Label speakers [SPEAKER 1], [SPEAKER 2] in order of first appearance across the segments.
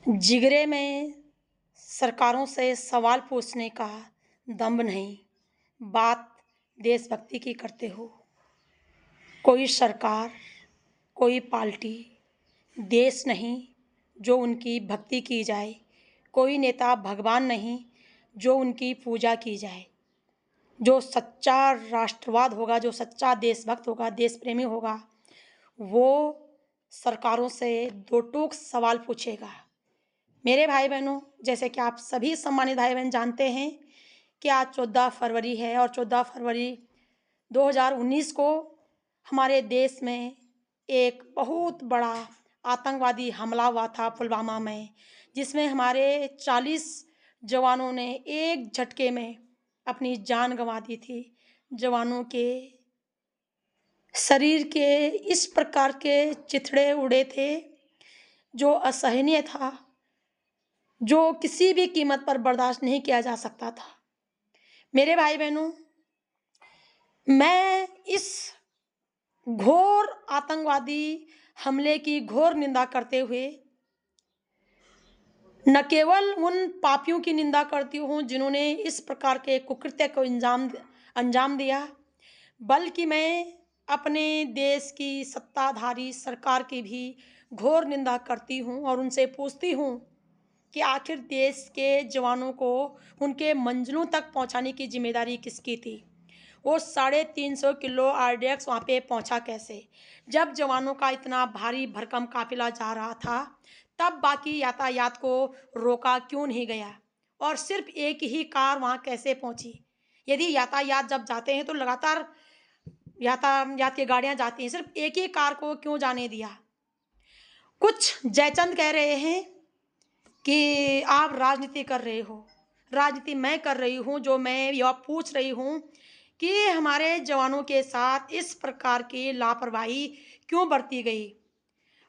[SPEAKER 1] जिगरे में सरकारों से सवाल पूछने का दम नहीं, बात देशभक्ति की करते हो। कोई सरकार, कोई पार्टी, देश नहीं जो उनकी भक्ति की जाए, कोई नेता भगवान नहीं जो उनकी पूजा की जाए। जो सच्चा राष्ट्रवाद होगा, जो सच्चा देशभक्त होगा, देश प्रेमी होगा, वो सरकारों से दो टूक सवाल पूछेगा। मेरे भाई बहनों, जैसे कि आप सभी सम्मानित भाई बहन जानते हैं कि आज 14 फरवरी है और 14 फरवरी 2019 को हमारे देश में एक बहुत बड़ा आतंकवादी हमला हुआ था पुलवामा में, जिसमें हमारे 40 जवानों ने एक झटके में अपनी जान गंवा दी थी। जवानों के शरीर के इस प्रकार के चिथड़े उड़े थे जो असहनीय था, जो किसी भी कीमत पर बर्दाश्त नहीं किया जा सकता था। मेरे भाई बहनों, मैं इस घोर आतंकवादी हमले की घोर निंदा करते हुए न केवल उन पापियों की निंदा करती हूँ जिन्होंने इस प्रकार के कुकृत्य को अंजाम दिया, बल्कि मैं अपने देश की सत्ताधारी सरकार की भी घोर निंदा करती हूँ और उनसे पूछती हूँ कि आखिर देश के जवानों को उनके मंजिलों तक पहुंचाने की जिम्मेदारी किसकी थी। वो 350 किलो आरडीएक्स वहाँ पे पहुंचा कैसे? जब जवानों का इतना भारी भरकम काफिला जा रहा था, तब बाकी यातायात को रोका क्यों नहीं गया और सिर्फ एक ही कार वहाँ कैसे पहुंची? यदि यातायात जब जाते हैं तो लगातार यातायात की गाड़ियाँ जाती हैं, सिर्फ एक ही कार को क्यों जाने दिया? कुछ जयचंद कह रहे हैं कि आप राजनीति कर रहे हो। राजनीति मैं कर रही हूँ, जो मैं यह पूछ रही हूँ कि हमारे जवानों के साथ इस प्रकार की लापरवाही क्यों बरती गई।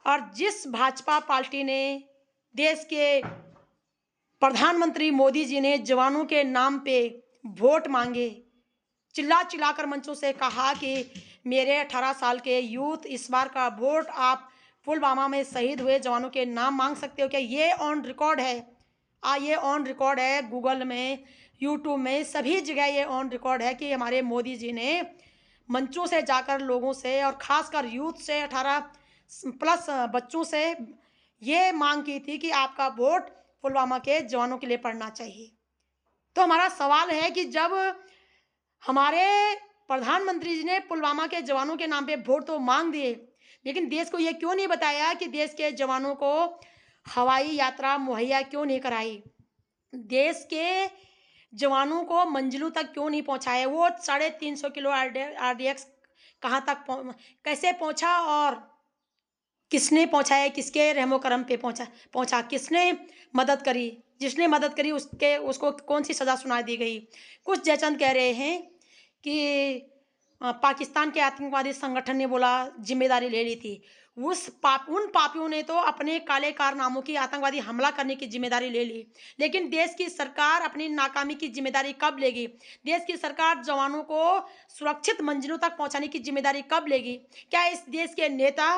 [SPEAKER 1] और जिस भाजपा पार्टी ने, देश के प्रधानमंत्री मोदी जी ने जवानों के नाम पे वोट मांगे, चिल्ला चिल्लाकर मंचों से कहा कि मेरे 18 साल के यूथ, इस बार का वोट आप पुलवामा में शहीद हुए जवानों के नाम मांग सकते हो क्या? ये ऑन रिकॉर्ड है। ये ऑन रिकॉर्ड है, गूगल में, यूट्यूब में, सभी जगह ये ऑन रिकॉर्ड है कि हमारे मोदी जी ने मंचों से जाकर लोगों से और खासकर यूथ से, 18 प्लस बच्चों से ये मांग की थी कि आपका वोट पुलवामा के जवानों के लिए पड़ना चाहिए। तो हमारा सवाल है कि जब हमारे प्रधानमंत्री जी ने पुलवामा के जवानों के नाम पे वोट तो मांग दिए, लेकिन देश को ये क्यों नहीं बताया कि देश के जवानों को हवाई यात्रा मुहैया क्यों नहीं कराई? देश के जवानों को मंजिलों तक क्यों नहीं पहुंचाया? वो 350 किलो आरडीएक्स कहाँ तक कैसे पहुंचा और किसने पहुंचाया? किसके रहमो करम पे पहुंचा? किसने मदद करी? जिसने मदद करी उसको कौन सी सज़ा सुना दी गई? कुछ जयचंद कह रहे हैं कि पाकिस्तान के आतंकवादी संगठन ने बोला जिम्मेदारी ले ली थी। उन पापियों ने तो अपने काले कारनामों की आतंकवादी हमला करने की जिम्मेदारी ले ली, लेकिन देश की सरकार अपनी नाकामी की जिम्मेदारी कब लेगी? देश की सरकार जवानों को सुरक्षित मंजिलों तक पहुंचाने की जिम्मेदारी कब लेगी? क्या इस देश के नेता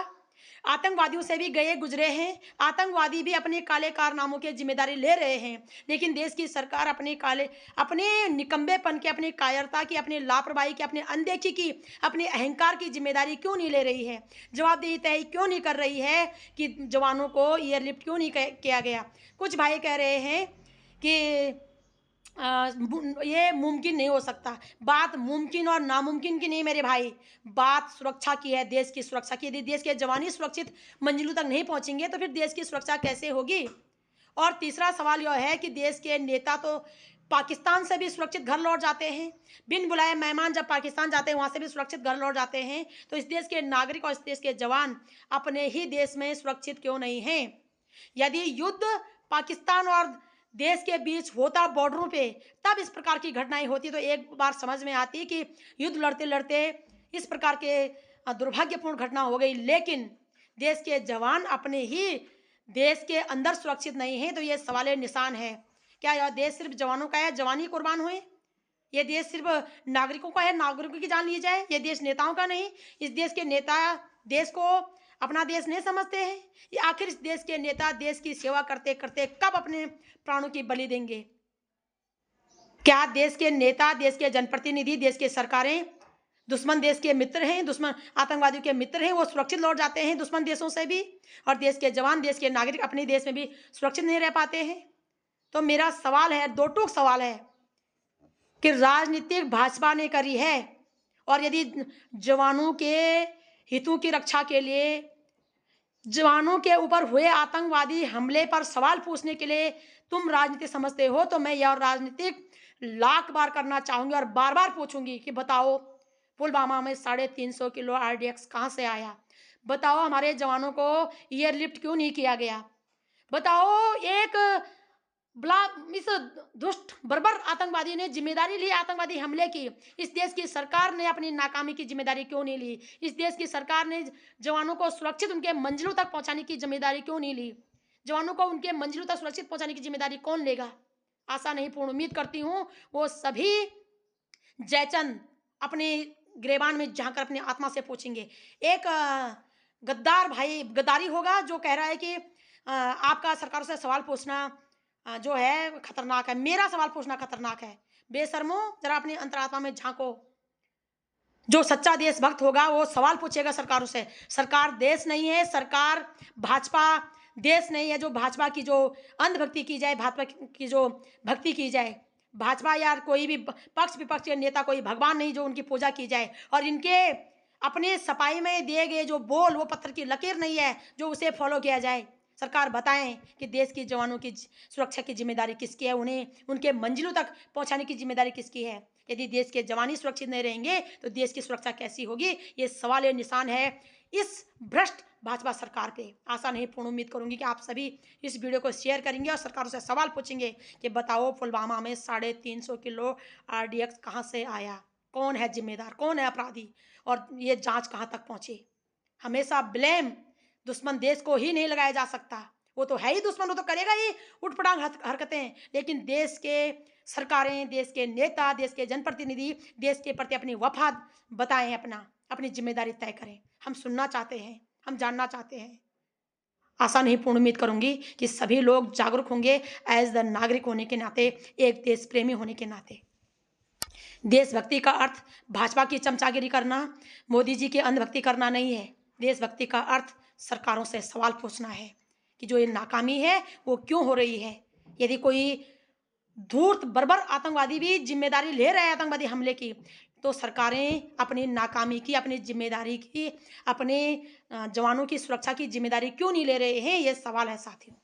[SPEAKER 1] आतंकवादियों से भी गए गुजरे हैं? आतंकवादी भी अपने काले कारनामों की जिम्मेदारी ले रहे हैं, लेकिन देश की सरकार अपने निकम्बेपन की, अपनी कायरता की, अपनी लापरवाही की, अपनी अनदेखी की, अपने अहंकार की जिम्मेदारी क्यों नहीं ले रही है? जवाबदेही तय क्यों नहीं कर रही है कि जवानों को एयरलिफ्ट क्यों नहीं किया गया? कुछ भाई कह रहे हैं कि ये मुमकिन नहीं हो सकता। बात मुमकिन और नामुमकिन की नहीं मेरे भाई, बात सुरक्षा की है, देश की सुरक्षा की। यदि देश के जवान ही सुरक्षित मंजिलों तक नहीं पहुंचेंगे तो फिर देश की सुरक्षा कैसे होगी? और तीसरा सवाल यह है कि देश के नेता तो पाकिस्तान से भी सुरक्षित घर लौट जाते हैं, बिन बुलाए मेहमान जब पाकिस्तान जाते हैं वहाँ से भी सुरक्षित घर लौट जाते हैं, तो इस देश के नागरिक और इस देश के जवान अपने ही देश में सुरक्षित क्यों नहीं हैं? यदि युद्ध पाकिस्तान और देश के बीच होता बॉर्डरों पे, तब इस प्रकार की घटनाएं होती तो एक बार समझ में आती कि युद्ध लड़ते लड़ते इस प्रकार के दुर्भाग्यपूर्ण घटना हो गई। लेकिन देश के जवान अपने ही देश के अंदर सुरक्षित नहीं है, तो ये सवाल निशान है। क्या यह देश सिर्फ जवानों का है, जवान ही कुर्बान हुए? ये देश सिर्फ नागरिकों का है, नागरिकों की जान ली जाए? ये देश नेताओं का नहीं? इस देश के नेता देश को अपना देश नहीं समझते हैं? ये आखिर इस देश के नेता देश की सेवा करते करते कब अपने प्राणों की बलि देंगे? क्या देश के नेता, देश के जनप्रतिनिधि, देश की सरकारें दुश्मन देश के मित्र हैं, दुश्मन आतंकवादियों के मित्र हैं, वो सुरक्षित लौट जाते हैं दुश्मन देशों से भी, और देश के जवान, देश के नागरिक अपने देश में भी सुरक्षित नहीं रह पाते हैं? तो मेरा सवाल है, दो टूक सवाल है कि राजनीतिक भाजपा ने करी है, और यदि जवानों के हितों की रक्षा के लिए, जवानों के ऊपर हुए आतंकवादी हमले पर सवाल पूछने के लिए तुम राजनीति समझते हो, तो मैं यह राजनीतिक लाख बार करना चाहूंगी और बार बार पूछूंगी कि बताओ पुलवामा में 350 किलो आरडीएक्स कहाँ से आया? बताओ हमारे जवानों को एयरलिफ्ट क्यों नहीं किया गया? बताओ एक बला इस दुष्ट बर्बर आतंकवादी ने जिम्मेदारी ली आतंकवादी हमले की, इस देश की सरकार ने अपनी नाकामी की जिम्मेदारी क्यों नहीं ली? इस देश की सरकार ने जवानों को सुरक्षित उनके मंजिलों तक पहुंचाने की जिम्मेदारी क्यों नहीं ली? जवानों को उनके मंजिलों तक सुरक्षित पहुंचाने की जिम्मेदारी कौन लेगा? आशा नहीं, पूर्ण उम्मीद करती हूँ वो सभी जयचंद अपने गिरेबान में झांकर अपनी आत्मा से पूछेंगे। एक गद्दार भाई गद्दारी होगा जो कह रहा है कि आपका सरकार से सवाल पूछना जो है खतरनाक है, मेरा सवाल पूछना खतरनाक है। बेशर्मो, जरा अपनी अंतरात्मा में झांको। जो सच्चा देशभक्त होगा वो सवाल पूछेगा सरकारों से। सरकार देश नहीं है, सरकार भाजपा देश नहीं है जो भाजपा की जो अंधभक्ति की जाए, भाजपा की जो भक्ति की जाए। भाजपा या कोई भी पक्ष विपक्ष के नेता कोई भगवान नहीं जो उनकी पूजा की जाए, और इनके अपने सफाई में दिए गए जो बोल वो पत्थर की लकीर नहीं है जो उसे फॉलो किया जाए। सरकार बताएं कि देश की जवानों की सुरक्षा की जिम्मेदारी किसकी है, उन्हें उनके मंजिलों तक पहुंचाने की जिम्मेदारी किसकी है? यदि देश के जवान ही सुरक्षित नहीं रहेंगे तो देश की सुरक्षा कैसी होगी? ये सवाल या निशान है इस भ्रष्ट भाजपा सरकार पे। आशा नहीं, पूर्ण उम्मीद करूंगी कि आप सभी इस वीडियो को शेयर करेंगे और सरकारों से सवाल पूछेंगे कि बताओ पुलवामा में 350 किलो आरडीएक्स कहाँ से आया? कौन है जिम्मेदार, कौन है अपराधी, और ये जांच कहाँ तक पहुंची? हमेशा ब्लेम दुश्मन देश को ही नहीं लगाया जा सकता। वो तो है ही दुश्मन, वो तो करेगा ही उठपटांग हरकतें, लेकिन देश के सरकारें, देश के नेता, देश के जनप्रतिनिधि देश के प्रति अपनी वफा बताएं, अपनी जिम्मेदारी तय करें। हम सुनना चाहते हैं, हम जानना चाहते हैं। आशा नहीं, पूर्ण उम्मीद करूंगी कि सभी लोग जागरूक होंगे एज द नागरिक होने के नाते, एक देश प्रेमी होने के नाते। देशभक्ति का अर्थ भाजपा की चमचागिरी करना, मोदी जी की अंधभक्ति करना नहीं है। देशभक्ति का अर्थ सरकारों से सवाल पूछना है कि जो ये नाकामी है वो क्यों हो रही है। यदि कोई धूर्त बर्बर आतंकवादी भी जिम्मेदारी ले रहे हैं आतंकवादी हमले की, तो सरकारें अपनी नाकामी की, अपनी जिम्मेदारी की, अपने जवानों की सुरक्षा की जिम्मेदारी क्यों नहीं ले रहे हैं? ये सवाल है साथियों।